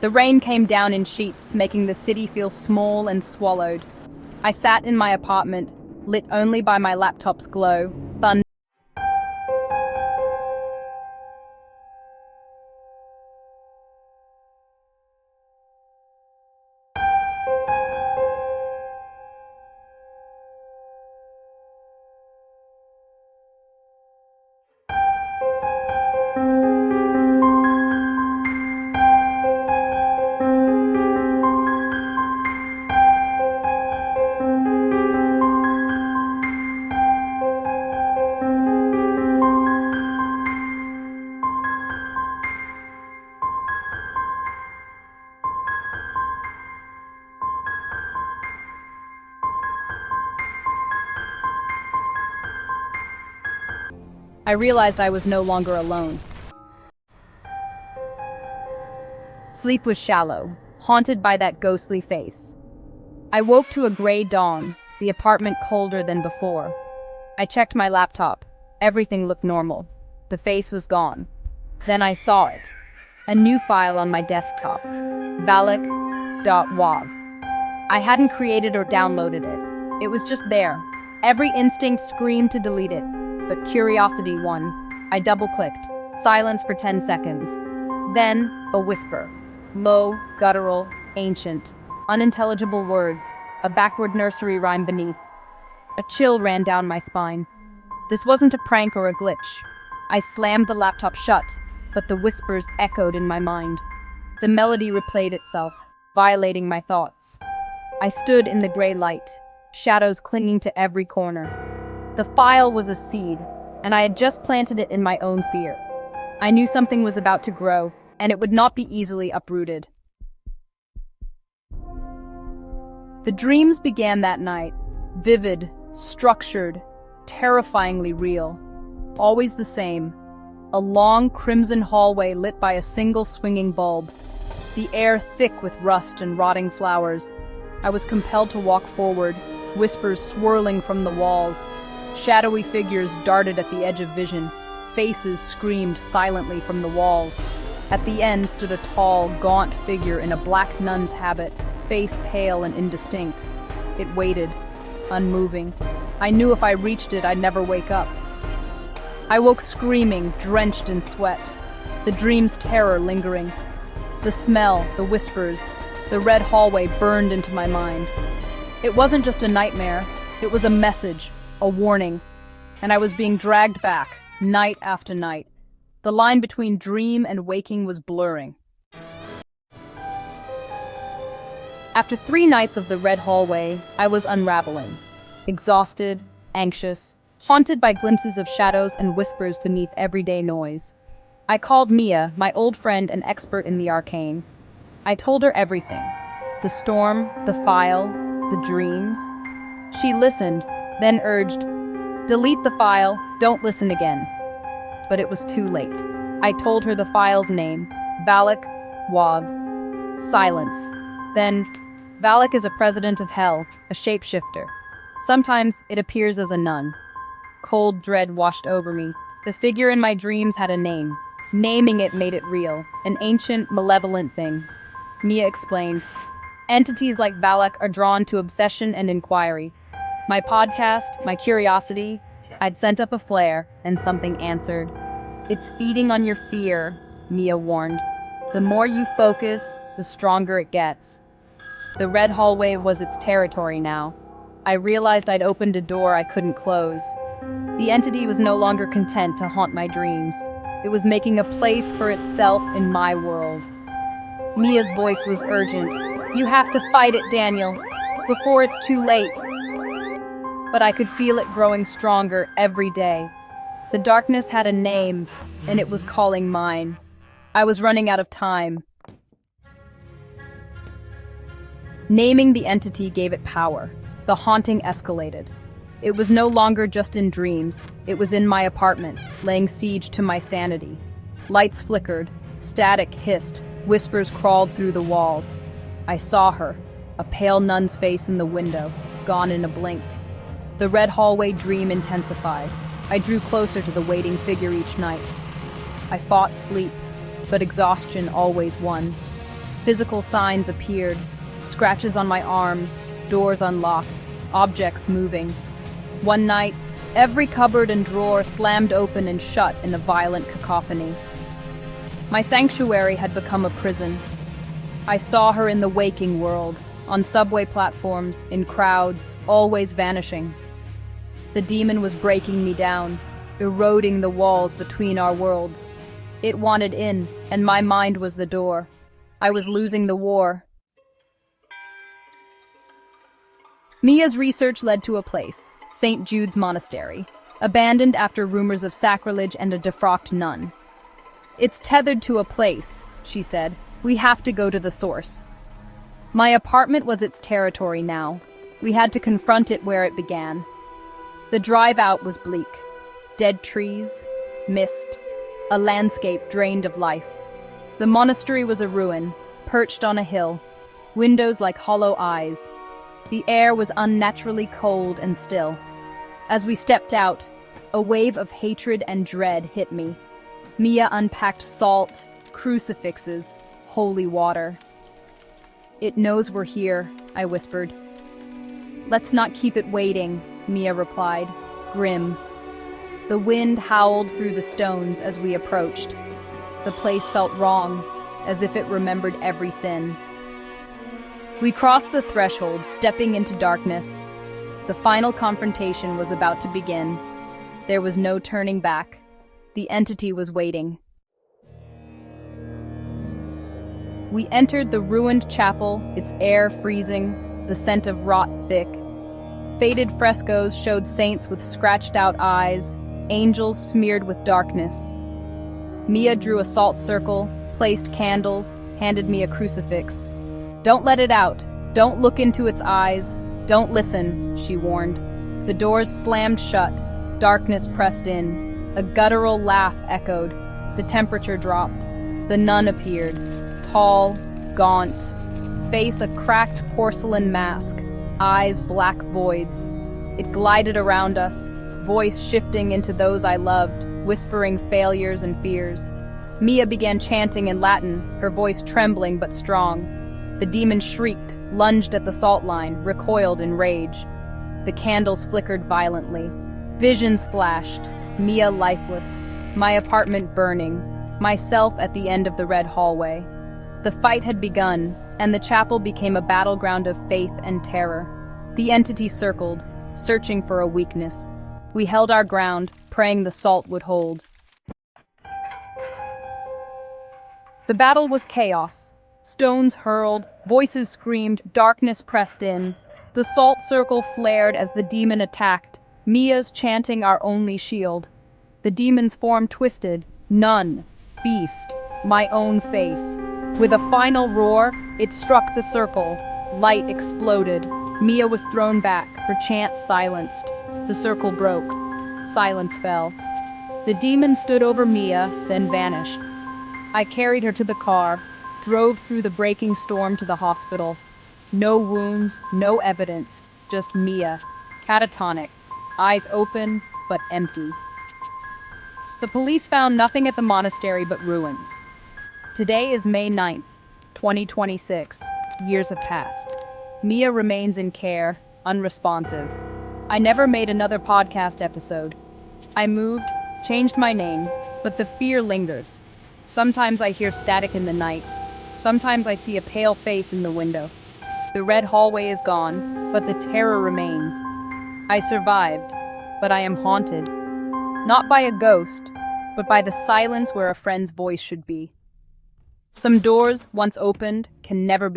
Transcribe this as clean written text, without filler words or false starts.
The rain came down in sheets, making the city feel small and swallowed. I sat in my apartment, lit only by my laptop's glow, thunder. I realized I was no longer alone. Sleep was shallow, haunted by that ghostly face. I woke to a gray dawn, the apartment colder than before. I checked my laptop. Everything looked normal. The face was gone. Then I saw it. A new file on my desktop. Valak.wav. I hadn't created or downloaded it. It was just there. Every instinct screamed to delete it, but curiosity won. I double-clicked. Silence for 10 seconds. Then, a whisper. Low, guttural, ancient. Unintelligible words. A backward nursery rhyme beneath. A chill ran down my spine. This wasn't a prank or a glitch. I slammed the laptop shut, but the whispers echoed in my mind. The melody replayed itself, violating my thoughts. I stood in the gray light, shadows clinging to every corner. The file was a seed, and I had just planted it in my own fear. I knew something was about to grow, and it would not be easily uprooted. The dreams began that night, vivid, structured, terrifyingly real. Always the same. A long crimson hallway lit by a single swinging bulb. The air thick with rust and rotting flowers. I was compelled to walk forward, whispers swirling from the walls. Shadowy figures darted at the edge of vision. Faces screamed silently from the walls. At the end stood a tall, gaunt figure in a black nun's habit, face pale and indistinct. It waited, unmoving. I knew if I reached it, I'd never wake up. I woke screaming, drenched in sweat. The dream's terror lingering. The smell, the whispers, the red hallway burned into my mind. It wasn't just a nightmare. It was a message, a warning. And I was being dragged back, night after night. The line between dream and waking was blurring. After 3 nights of the red hallway, I was unraveling. Exhausted, anxious, haunted by glimpses of shadows and whispers beneath everyday noise. I called Mia, my old friend and expert in the arcane. I told her everything. The storm, the file, the dreams. She listened, then urged, "Delete the file, don't listen again." But it was too late. I told her the file's name, Valak, Wav. Silence. Then, Valak is a president of hell, a shapeshifter. Sometimes it appears as a nun. Cold dread washed over me. The figure in my dreams had a name. Naming it made it real, an ancient, malevolent thing. Mia explained, "Entities like Valak are drawn to obsession and inquiry. My podcast, my curiosity, I'd sent up a flare, and something answered. It's feeding on your fear," Mia warned. "The more you focus, the stronger it gets." The red hallway was its territory now. I realized I'd opened a door I couldn't close. The entity was no longer content to haunt my dreams. It was making a place for itself in my world. Mia's voice was urgent. "You have to fight it, Daniel, before it's too late." But I could feel it growing stronger every day. The darkness had a name, and it was calling mine. I was running out of time. Naming the entity gave it power. The haunting escalated. It was no longer just in dreams. It was in my apartment, laying siege to my sanity. Lights flickered, static hissed, whispers crawled through the walls. I saw her, a pale nun's face in the window, gone in a blink. The red hallway dream intensified. I drew closer to the waiting figure each night. I fought sleep, but exhaustion always won. Physical signs appeared, scratches on my arms, doors unlocked, objects moving. One night, every cupboard and drawer slammed open and shut in a violent cacophony. My sanctuary had become a prison. I saw her in the waking world, on subway platforms, in crowds, always vanishing. The demon was breaking me down, eroding the walls between our worlds. It wanted in, and my mind was the door. I was losing the war. Mia's research led to a place, St. Jude's Monastery, abandoned after rumors of sacrilege and a defrocked nun. "It's tethered to a place," she said. "We have to go to the source." My apartment was its territory now. We had to confront it where it began. The drive out was bleak. Dead trees, mist, a landscape drained of life. The monastery was a ruin, perched on a hill, windows like hollow eyes. The air was unnaturally cold and still. As we stepped out, a wave of hatred and dread hit me. Mia unpacked salt, crucifixes, holy water. "It knows we're here," I whispered. "Let's not keep it waiting," Mia replied, grim. The wind howled through the stones as we approached. The place felt wrong, as if it remembered every sin. We crossed the threshold, stepping into darkness. The final confrontation was about to begin. There was no turning back. The entity was waiting. We entered the ruined chapel, its air freezing, the scent of rot thick. Faded frescoes showed saints with scratched-out eyes, angels smeared with darkness. Mia drew a salt circle, placed candles, handed me a crucifix. "Don't let it out. Don't look into its eyes. Don't listen," she warned. The doors slammed shut. Darkness pressed in. A guttural laugh echoed. The temperature dropped. The nun appeared. Tall, gaunt, face a cracked porcelain mask, eyes black voids. It glided around us, voice shifting into those I loved, whispering failures and fears. Mia began chanting in Latin, her voice trembling but strong. The demon shrieked, lunged at the salt line, recoiled in rage. The candles flickered violently. Visions flashed, Mia lifeless, my apartment burning, myself at the end of the red hallway. The fight had begun, and the chapel became a battleground of faith and terror. The entity circled, searching for a weakness. We held our ground, praying the salt would hold. The battle was chaos. Stones hurled, voices screamed, darkness pressed in. The salt circle flared as the demon attacked, Mia's chanting our only shield. The demon's form twisted, nun, beast, my own face. With a final roar, it struck the circle. Light exploded. Mia was thrown back, her chant silenced. The circle broke. Silence fell. The demon stood over Mia, then vanished. I carried her to the car, drove through the breaking storm to the hospital. No wounds, no evidence, just Mia, catatonic, eyes open but empty. The police found nothing at the monastery but ruins. Today is May 9th, 2026. Years have passed. Mia remains in care, unresponsive. I never made another podcast episode. I moved, changed my name, but the fear lingers. Sometimes I hear static in the night. Sometimes I see a pale face in the window. The red hallway is gone, but the terror remains. I survived, but I am haunted. Not by a ghost, but by the silence where a friend's voice should be. Some doors, once opened, can never be